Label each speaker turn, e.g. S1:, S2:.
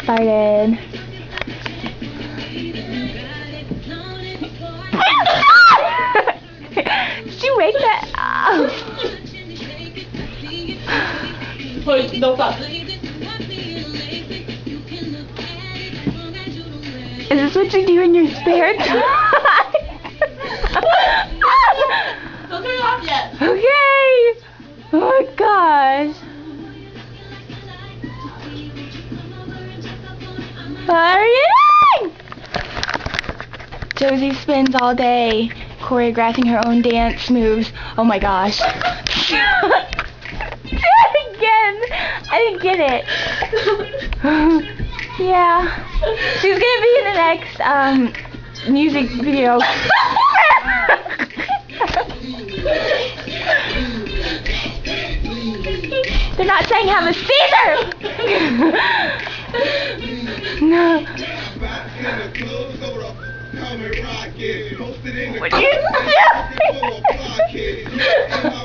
S1: started. Did you wake that up?
S2: Wait, no stop.
S1: Is this what you do in your spare time?
S2: Don't turn it off yet.
S1: Okay. Oh my gosh. What are you doing? Josie spends all day choreographing her own dance moves. Oh my gosh. Do it again. I didn't get it. Yeah. She's gonna be in the next music video. They're not saying have a Caesar! No. What are you doing?